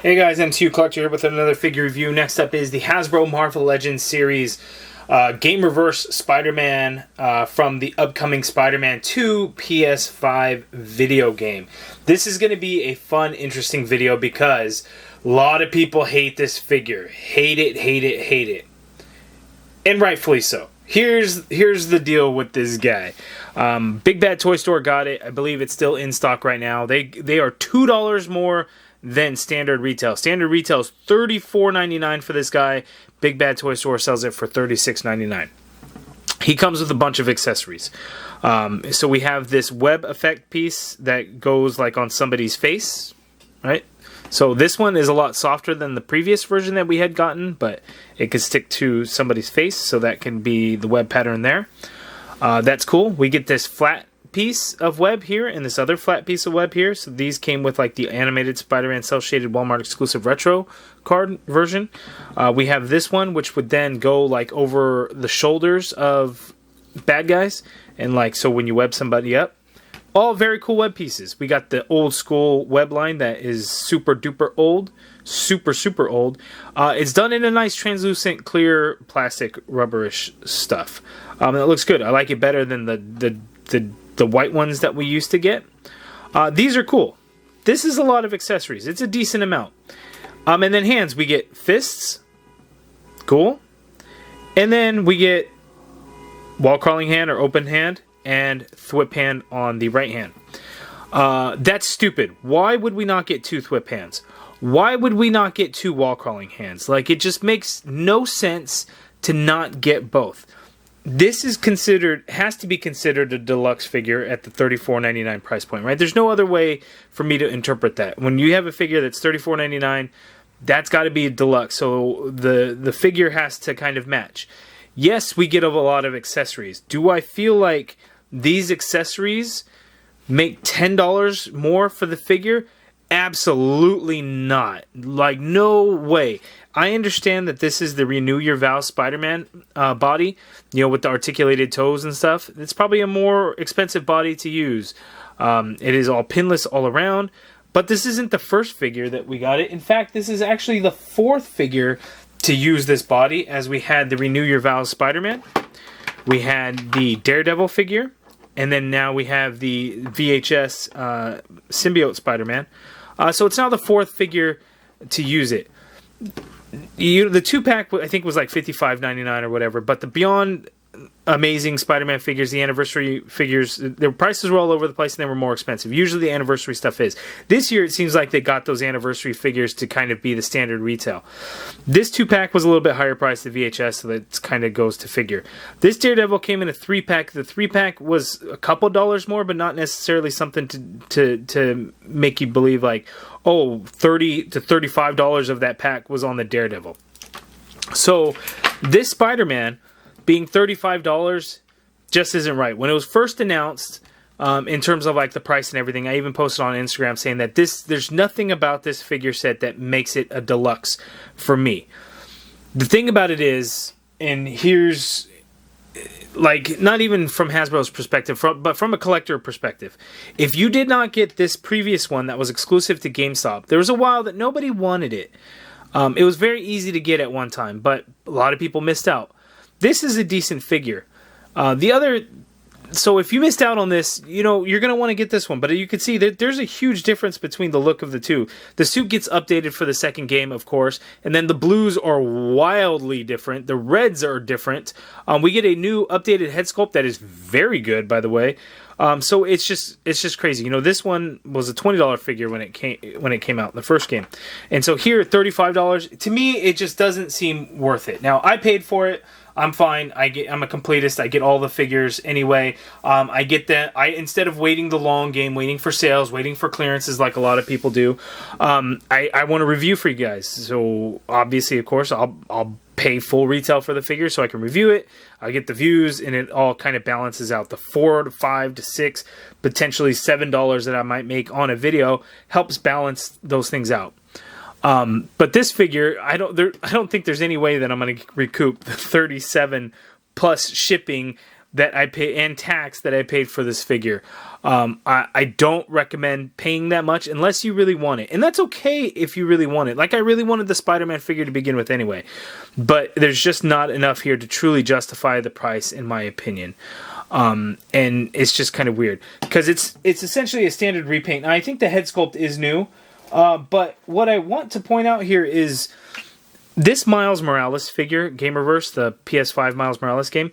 Hey guys, MCU Collector here with another figure review. Next up is the Hasbro Marvel Legends series GamerVerse Spider-Man from the upcoming Spider-Man 2 PS5 video game. This is going to be a fun, interesting video because a lot of people hate this figure. Hate it, hate it, hate it. And rightfully so. Here's the deal with this guy. Big Bad Toy Store got it. I believe it's still in stock right now. They are $2 more than standard retail. Standard retail is $34.99 for this guy. Big Bad Toy Store sells it for $36.99. He comes with a bunch of accessories. So we have this web effect piece that goes like on somebody's face, right? So this one is a lot softer than the previous version that we had gotten, but it could stick to somebody's face, so that can be the web pattern there. That's cool. We get this flat piece of web here and this other flat piece of web here. So these came with like the animated Spider-Man cel-shaded Walmart exclusive retro card version. We have this one, which would then go like over the shoulders of bad guys, and like so when you web somebody up. All very cool web pieces. We got the old school web line that is super duper old. Super old. It's done in a nice translucent clear plastic rubberish stuff. It looks good. I like it better than the white ones that we used to get. These are cool. This is a lot of accessories. It's a decent amount. And then hands, we get fists. Cool. And then we get wall crawling hand or open hand and thwip hand on the right hand. That's stupid. Why would we not get two thwip hands? Why would we not get two wall crawling hands? Like, it just makes no sense to not get both. This is has to be considered a deluxe figure at the $34.99 price point, right? There's no other way for me to interpret that. When you have a figure that's $34.99, that's got to be a deluxe. So the figure has to kind of match. Yes, we get a lot of accessories. Do I feel like these accessories make $10 more for the figure? Absolutely not. Like, no way. I understand that this is the Renew Your Vows Spider-Man body, you know, with the articulated toes and stuff. It's probably a more expensive body to use. It is all pinless all around, but this isn't the first figure that we got it. In fact, this is actually the fourth figure to use this body, as we had the Renew Your Vows Spider-Man, we had the Daredevil figure, and then now we have the VHS Symbiote Spider-Man. So it's now the fourth figure to use it. The 2-pack, I think, was like $55.99 or whatever, but the Beyond Amazing Spider-Man figures, the anniversary figures, their prices were all over the place and they were more expensive. Usually the anniversary stuff is. This year it seems like they got those anniversary figures to kind of be the standard retail. This 2-pack was a little bit higher priced than VHS, so that kind of goes to figure. This Daredevil came in a 3-pack. The 3-pack was a couple dollars more, but not necessarily something to make you believe like, oh, $30 to $35 of that pack was on the Daredevil. So this Spider-Man being $35 just isn't right. When it was first announced, in terms of like the price and everything, I even posted on Instagram saying that there's nothing about this figure set that makes it a deluxe for me. The thing about it is, and here's like not even from Hasbro's perspective, but from a collector perspective, if you did not get this previous one that was exclusive to GameStop, there was a while that nobody wanted it. It was very easy to get at one time, but a lot of people missed out. This is a decent figure. So if you missed out on this, you know, you're going to want to get this one. But you can see that there's a huge difference between the look of the two. The suit gets updated for the second game, of course. And then the blues are wildly different. The reds are different. We get a new updated head sculpt that is very good, by the way. So it's just crazy. You know, this one was a $20 figure when it came out, the first game. And so here, $35, to me, it just doesn't seem worth it. Now, I paid for it. I'm fine. I'm a completist. I get all the figures anyway. I get that. Instead of waiting the long game, waiting for sales, waiting for clearances like a lot of people do, I want to review for you guys. So obviously, of course, I'll pay full retail for the figure so I can review it. I get the views, and it all kind of balances out. The $4 to $5 to $6, potentially $7 that I might make on a video helps balance those things out. But this figure, I don't think there's any way that I'm going to recoup the $37 plus shipping that I pay and tax that I paid for this figure. I don't recommend paying that much unless you really want it. And that's okay if you really want it. Like, I really wanted the Spider-Man figure to begin with anyway. But there's just not enough here to truly justify the price, in my opinion. And it's just kind of weird. Because it's essentially a standard repaint. Now, I think the head sculpt is new. But what I want to point out here is this Miles Morales figure, GamerVerse, the PS5 Miles Morales game,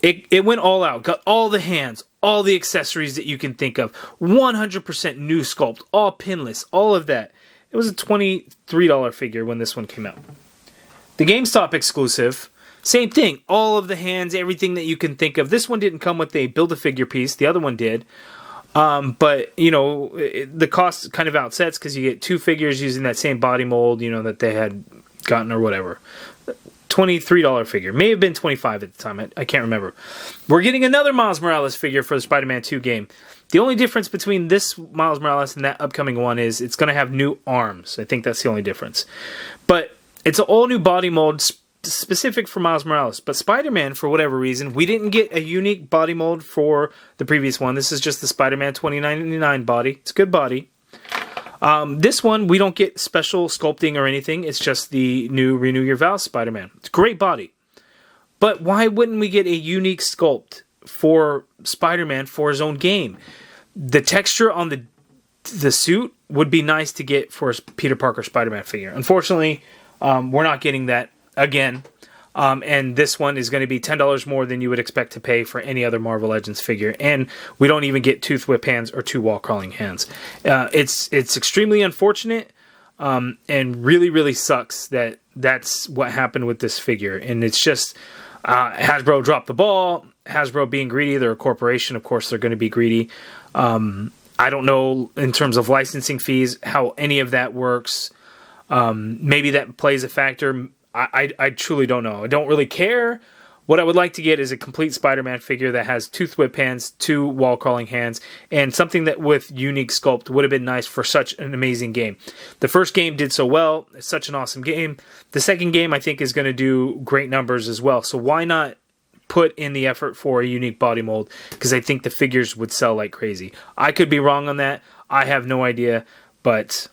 it went all out. Got all the hands, all the accessories that you can think of. 100% new sculpt, all pinless, all of that. It was a $23 figure when this one came out. The GameStop exclusive, same thing. All of the hands, everything that you can think of. This one didn't come with a Build-A-Figure piece. The other one did. But, you know, the cost kind of outsets because you get 2 figures using that same body mold, you know, that they had gotten or whatever. $23 figure. May have been $25 at the time. I can't remember. We're getting another Miles Morales figure for the Spider-Man 2 game. The only difference between this Miles Morales and that upcoming one is it's going to have new arms. I think that's the only difference. But it's an all new body mold specific for Miles Morales. But Spider-Man, for whatever reason, we didn't get a unique body mold for the previous one. This is just the Spider-Man 2099 body. It's a good body. This one, we don't get special sculpting or anything. It's just the new Renew Your Vows Spider-Man. It's a great body. But why wouldn't we get a unique sculpt for Spider-Man for his own game? The texture on the suit would be nice to get for a Peter Parker Spider-Man figure. Unfortunately, we're not getting that again. And this one is going to be $10 more than you would expect to pay for any other Marvel Legends figure. And we don't even get tooth whip hands or 2 wall crawling hands. It's extremely unfortunate and really, really sucks that that's what happened with this figure. And it's just Hasbro dropped the ball. Hasbro being greedy. They're a corporation. Of course, they're going to be greedy. I don't know in terms of licensing fees how any of that works. Maybe that plays a factor. I truly don't know. I don't really care. What I would like to get is a complete Spider-Man figure that has 2 whip hands, 2 wall crawling hands, and something that with unique sculpt would have been nice for such an amazing game. The first game did so well. It's such an awesome game. The second game, I think, is going to do great numbers as well. So why not put in the effort for a unique body mold? Because I think the figures would sell like crazy. I could be wrong on that. I have no idea, but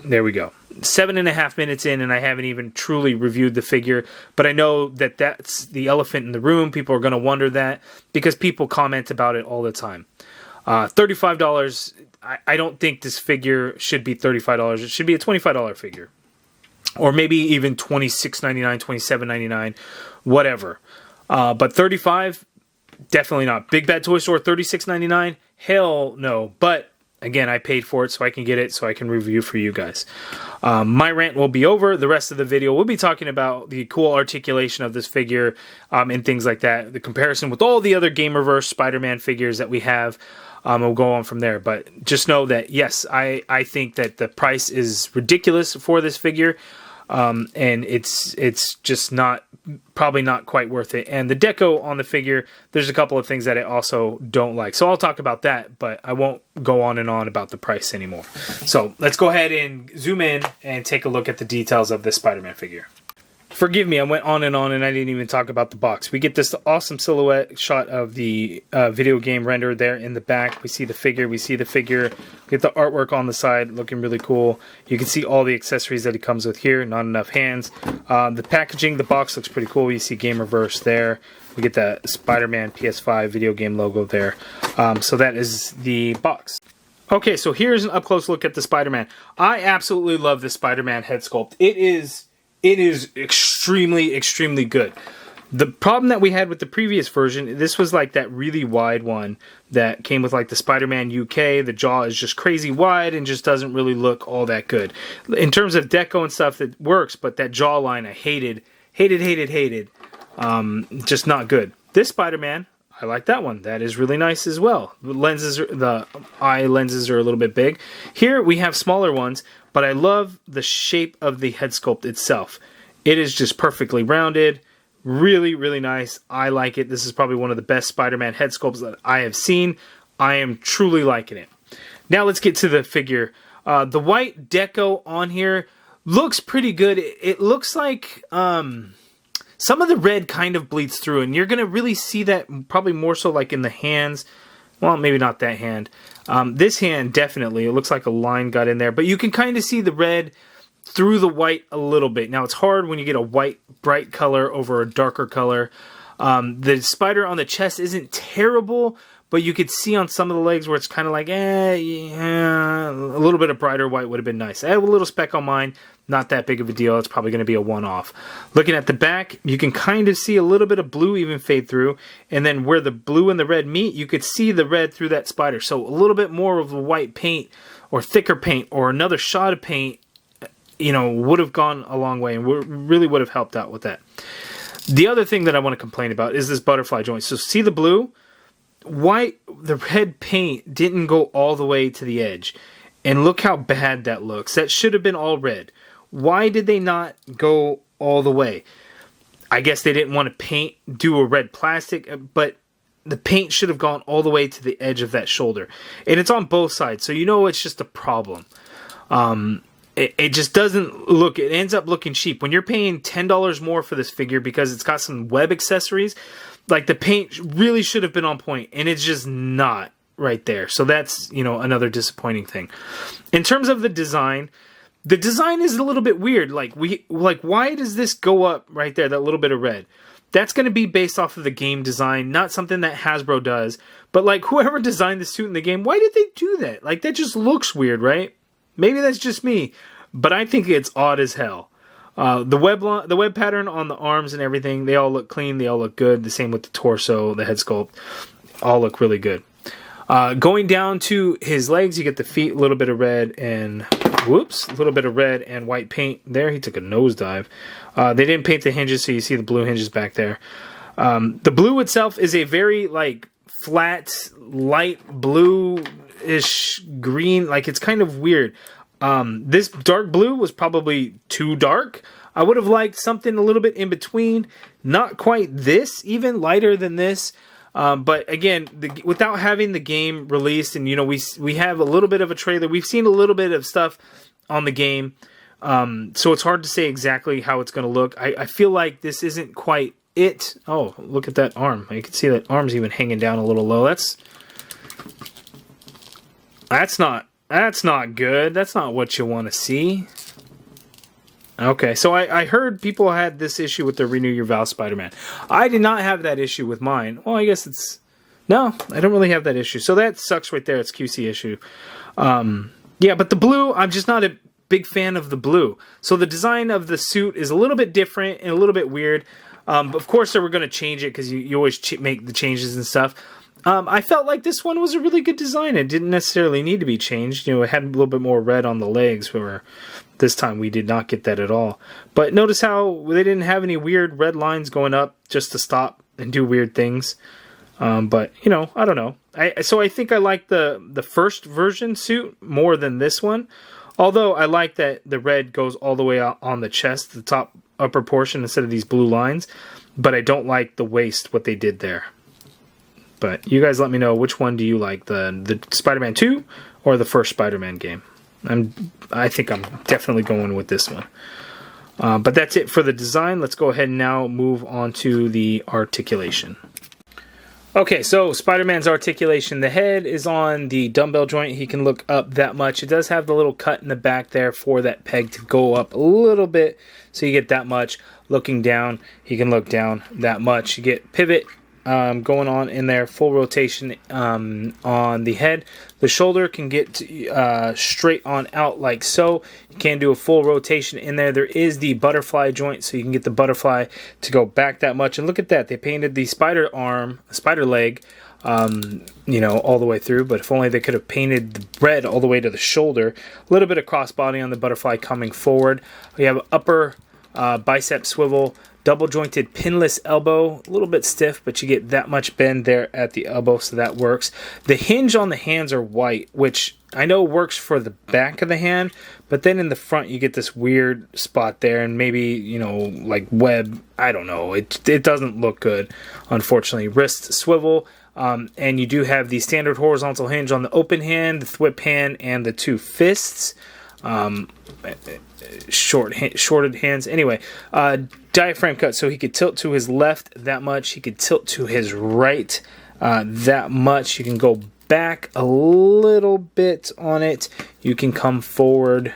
there we go. 7.5 minutes in, and I haven't even truly reviewed the figure, but I know that that's the elephant in the room. People are going to wonder that because people comment about it all the time. $35, I don't think this figure should be $35. It should be a $25 figure, or maybe even $26.99, $27.99, whatever. But $35, definitely not. Big Bad Toy Store, $36.99, hell no. But again, I paid for it so I can get it, so I can review for you guys. My rant will be over. The rest of the video, we'll be talking about the cool articulation of this figure and things like that. The comparison with all the other GamerVerse Spider-Man figures that we have. We'll go on from there. But just know that, yes, I think that the price is ridiculous for this figure. And it's just probably not quite worth it. And the deco on the figure, there's a couple of things that I also don't like. So I'll talk about that, but I won't go on and on about the price anymore. So let's go ahead and zoom in and take a look at the details of this Spider-Man figure. Forgive me, I went on and I didn't even talk about the box. We get this awesome silhouette shot of the video game render there in the back. We see the figure, we get the artwork on the side looking really cool. You can see all the accessories that it comes with here, not enough hands. The packaging, the box looks pretty cool. You see GamerVerse there. We get the Spider-Man PS5 video game logo there. So that is the box. Okay, so here's an up-close look at the Spider-Man. I absolutely love this Spider-Man head sculpt. It is extremely, extremely good. The problem that we had with the previous version, this was like that really wide one that came with like the Spider-Man UK. The jaw is just crazy wide and just doesn't really look all that good. In terms of deco and stuff, that works, but that jawline I hated. Just not good. This Spider-Man, I like that one. That is really nice as well. The eye lenses are a little bit big. Here we have smaller ones, but I love the shape of the head sculpt itself. It is just perfectly rounded. Really, really nice. I like it. This is probably one of the best Spider-Man head sculpts that I have seen. I am truly liking it. Now let's get to the figure. The white deco on here looks pretty good. It looks like Some of the red kind of bleeds through, and you're going to really see that probably more so like in the hands. Well, maybe not that hand. This hand, definitely. It looks like a line got in there. But you can kind of see the red through the white a little bit. Now, it's hard when you get a white, bright color over a darker color. The spider on the chest isn't terrible, but you could see on some of the legs where it's kind of like, yeah, a little bit of brighter white would have been nice. I have a little speck on mine. Not that big of a deal. It's probably going to be a one-off. Looking at the back, you can kind of see a little bit of blue even fade through. And then where the blue and the red meet, you could see the red through that spider. So a little bit more of the white paint or thicker paint or another shot of paint, you know, would have gone a long way and really would have helped out with that. The other thing that I want to complain about is this butterfly joint. So see the blue? The red paint didn't go all the way to the edge. And look how bad that looks. That should have been all red. Why did they not go all the way? I guess they didn't want to do a red plastic, but the paint should have gone all the way to the edge of that shoulder. And it's on both sides, so you know it's just a problem. It just doesn't look, it ends up looking cheap. When you're paying $10 more for this figure because it's got some web accessories, like the paint really should have been on point, and it's just not right there. So that's, you know, another disappointing thing. In terms of the design is a little bit weird. Like why does this go up right there, that little bit of red? That's going to be based off of the game design, not something that Hasbro does. But like whoever designed the suit in the game, why did they do that? Like that just looks weird, right? Maybe that's just me, but I think it's odd as hell. The web pattern on the arms and everything, they all look clean, they all look good. The same with the torso, the head sculpt, all look really good. Going down to his legs, you get the feet, a little bit of red and, whoops, a little bit of red and white paint there. He took a nosedive. They didn't paint the hinges, so you see the blue hinges back there. The blue itself is a very, like, flat, light blue-ish green. Like, it's kind of weird. This dark blue was probably too dark. I would have liked something a little bit in between. Not quite this, even lighter than this. But again, without having the game released, and you know, we have a little bit of a trailer. We've seen a little bit of stuff on the game. So it's hard to say exactly how it's going to look. I feel like this isn't quite it. Oh, look at that arm. You can see that arm's even hanging down a little low. That's not good. That's not what you want to see. Okay, so I heard people had this issue with the Renew Your Vows Spider-Man. I did not have that issue with mine. Well, I guess it's... No, I don't really have that issue. So that sucks right there. It's QC issue. Yeah, but the blue, I'm just not a big fan of the blue. So the design of the suit is a little bit different and a little bit weird. But of course, they were going to change it because you always make the changes and stuff. I felt like this one was a really good design. It didn't necessarily need to be changed. You know, it had a little bit more red on the legs, where this time we did not get that at all. But notice how they didn't have any weird red lines going up just to stop and do weird things. But, you know, I don't know. So I think I like the first version suit more than this one. Although I like that the red goes all the way out on the chest, the top upper portion, instead of these blue lines. But I don't like the waist, what they did there. But you guys let me know, which one do you like, the Spider-Man 2 or the first Spider-Man game? I think I'm definitely going with this one. But that's it for the design. Let's go ahead and now move on to the articulation. Okay, so Spider-Man's articulation. The head is on the dumbbell joint. He can look up that much. It does have the little cut in the back there for that peg to go up a little bit, so you get that much. Looking down, he can look down that much. You get pivot going on in there, full rotation on the head. The shoulder can get straight on out like so. You can do a full rotation in there. There is the butterfly joint, so you can get the butterfly to go back that much. And look at that, they painted the spider arm, spider leg, you know, all the way through. But if only they could have painted the red all the way to the shoulder. A little bit of crossbody on the butterfly coming forward. We have upper bicep swivel, double jointed pinless elbow, a little bit stiff, but you get that much bend there at the elbow, so that works. The hinge on the hands are white, which I know works for the back of the hand, but then in the front you get this weird spot there, and maybe, you know, like web, I don't know, it doesn't look good, unfortunately. Wrist swivel, and you do have the standard horizontal hinge on the open hand, the thwip hand, and the two fists. shorted hands. Anyway, diaphragm cut, so he could tilt to his left that much. He could tilt to his right that much. You can go back a little bit on it. You can come forward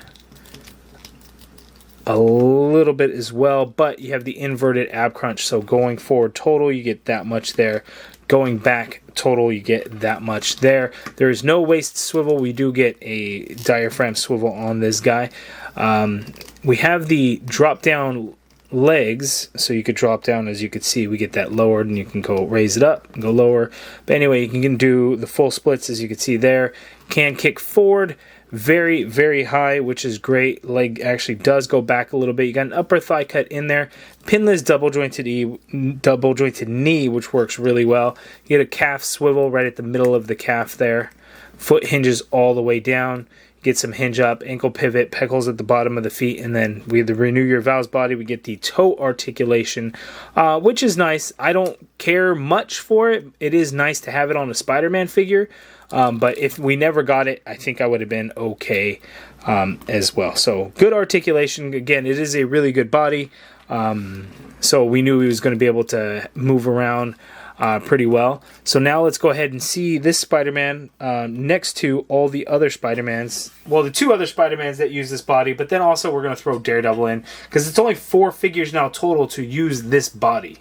a little bit as well, but you have the inverted ab crunch, so going forward total you get that much there, going back total you get that much there. There is no waist swivel. We do get a diaphragm swivel on this guy. We have the drop down legs, so you could drop down. As you could see, we get that lowered, and you can go raise it up and go lower. But anyway, you can do the full splits, as you can see there. Can kick forward very, very high, which is great. Leg actually does go back a little bit. You got an upper thigh cut in there. Pinless double jointed knee, which works really well. You get a calf swivel right at the middle of the calf there. Foot hinges all the way down. Get some hinge up, ankle pivot, pecals at the bottom of the feet, and then we have the Renew Your Vows body. We get the toe articulation, which is nice. I don't care much for it. It is nice to have it on a Spider-Man figure, but if we never got it, I think I would have been okay as well. So good articulation. Again, it is a really good body, so we knew he was going to be able to move around pretty well. So now let's go ahead and see this Spider-Man next to all the other Spider-Mans. Well, the two other Spider-Mans that use this body, but then also we're going to throw Daredevil in, because it's only 4 figures now total to use this body.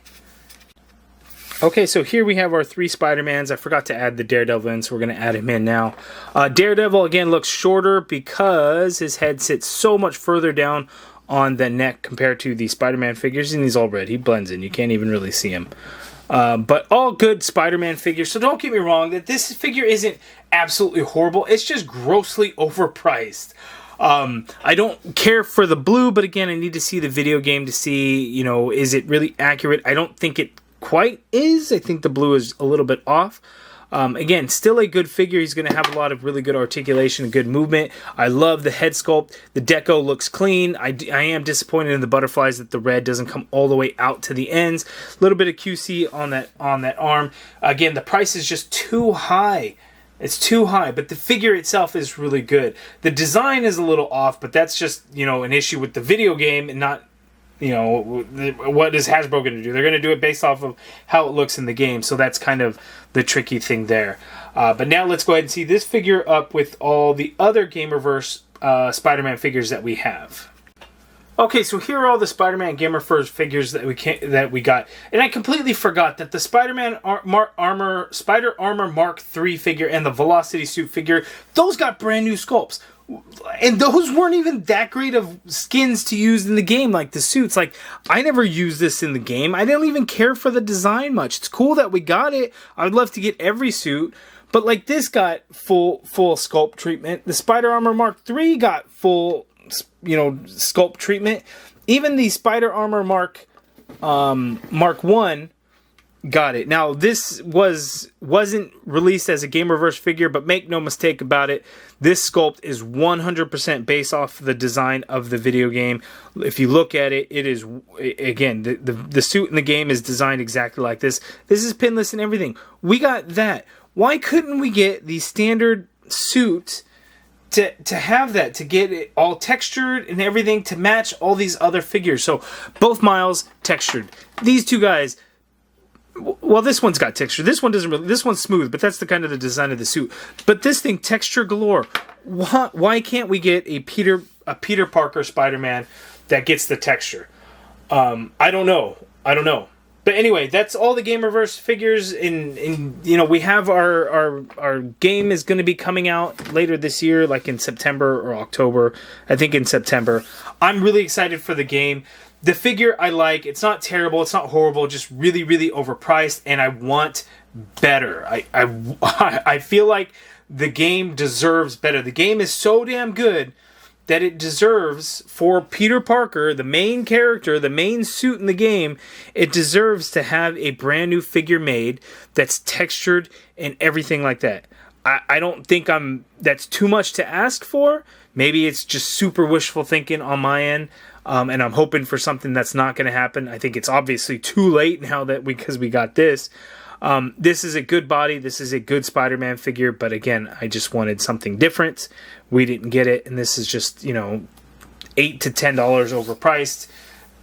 Okay, so here we have our 3 Spider-Mans. I forgot to add the Daredevil in, so we're going to add him in now. Daredevil, again, looks shorter because his head sits so much further down on the neck compared to the Spider-Man figures, and he's all red. He blends in. You can't even really see him. But all good Spider-Man figures, so don't get me wrong, that this figure isn't absolutely horrible. It's just grossly overpriced. I don't care for the blue, but again, I need to see the video game to see, you know, is it really accurate? I don't think it quite is. I think the blue is a little bit off. Again, still a good figure. He's going to have a lot of really good articulation and good movement. I love the head sculpt. The deco looks clean. I am disappointed in the butterflies that the red doesn't come all the way out to the ends. A little bit of QC on that arm. Again, the price is just too high. It's too high, but the figure itself is really good. The design is a little off, but that's just, you know, an issue with the video game and not, you know, what is Hasbro going to do? They're going to do it based off of how it looks in the game, so that's kind of the tricky thing there. But now let's go ahead and see this figure up with all the other GamerVerse Spider-Man figures that we have. Okay, so here are all the Spider-Man GamerVerse figures that we got, and I completely forgot that the Spider-Man Spider Armor Mark III figure and the Velocity Suit figure, those got brand new sculpts. And those weren't even that great of skins to use in the game, like the suits. Like, I never used this in the game. I didn't even care for the design much. It's cool that we got it. I would love to get every suit. But, like, this got full sculpt treatment. The Spider Armor Mark III got full, you know, sculpt treatment. Even the Spider Armor Mark 1 got it. Now, this wasn't released as a GamerVerse figure, but make no mistake about it, this sculpt is 100% based off the design of the video game. If you look at it, it is, again, the suit in the game is designed exactly like this. This is pinless and everything. We got that. Why couldn't we get the standard suit to have that, to get it all textured and everything to match all these other figures? So both Miles textured. These two guys, well, this one's got texture. This one doesn't really. This one's smooth, but that's the kind of the design of the suit. But this thing, texture galore. Why can't we get a Peter Parker Spider-Man that gets the texture? I don't know. But anyway, that's all the GamerVerse figures. In you know, we have our game is going to be coming out later this year, like in September or October. I think in September. I'm really excited for the game. The figure I like. It's not terrible. It's not horrible. Just really, really overpriced, and I want better. I feel like the game deserves better. The game is so damn good that it deserves, for Peter Parker, the main character, the main suit in the game, it deserves to have a brand new figure made that's textured and everything like that. I don't think that's too much to ask for. Maybe it's just super wishful thinking on my end. And I'm hoping for something that's not going to happen. I think it's obviously too late now because we got this. This is a good body. This is a good Spider-Man figure. But again, I just wanted something different. We didn't get it. And this is just, you know, $8 to $10 overpriced.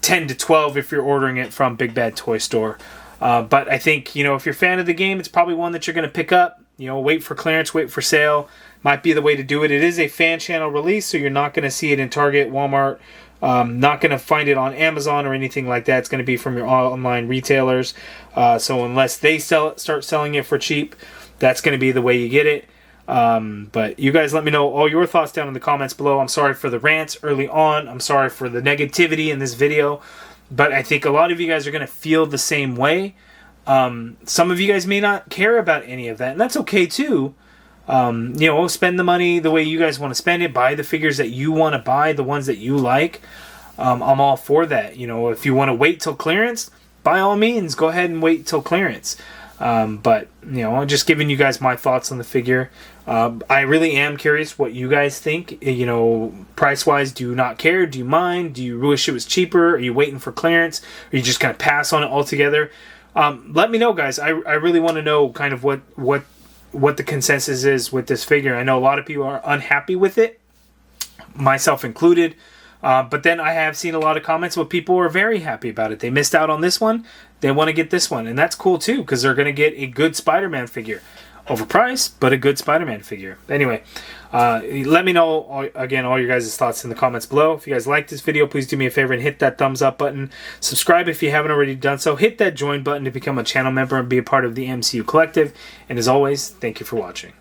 10 to 12 if you're ordering it from Big Bad Toy Store. But I think, you know, if you're a fan of the game, it's probably one that you're going to pick up. You know, wait for clearance, wait for sale. Might be the way to do it. It is a fan channel release, so you're not going to see it in Target, Walmart. Not going to find it on Amazon or anything like that. It's going to be from your online retailers. So unless they start selling it for cheap, that's going to be the way you get it. But you guys let me know all your thoughts down in the comments below. I'm sorry for the rants early on. I'm sorry for the negativity in this video. But I think a lot of you guys are going to feel the same way. Some of you guys may not care about any of that, and that's okay too. You know, spend the money the way you guys want to spend it. Buy the figures that you want to buy, the ones that you like. I'm all for that. You know, if you want to wait till clearance, by all means, go ahead and wait till clearance. But, you know, I'm just giving you guys my thoughts on the figure. I really am curious what you guys think. You know, price-wise, do you not care? Do you mind? Do you wish it was cheaper? Are you waiting for clearance? Are you just going to pass on it altogether? Let me know, guys. I really want to know kind of what the consensus is with this figure. I know a lot of people are unhappy with it, myself included. But then I have seen a lot of comments where people are very happy about it. They missed out on this one. They want to get this one. And that's cool too, because they're going to get a good Spider-Man figure. Overpriced, but a good Spider-Man figure. Anyway, let me know, again, all your guys' thoughts in the comments below. If you guys like this video, please do me a favor and hit that thumbs up button. Subscribe if you haven't already done so. Hit that join button to become a channel member and be a part of the MCU Collective. And as always, thank you for watching.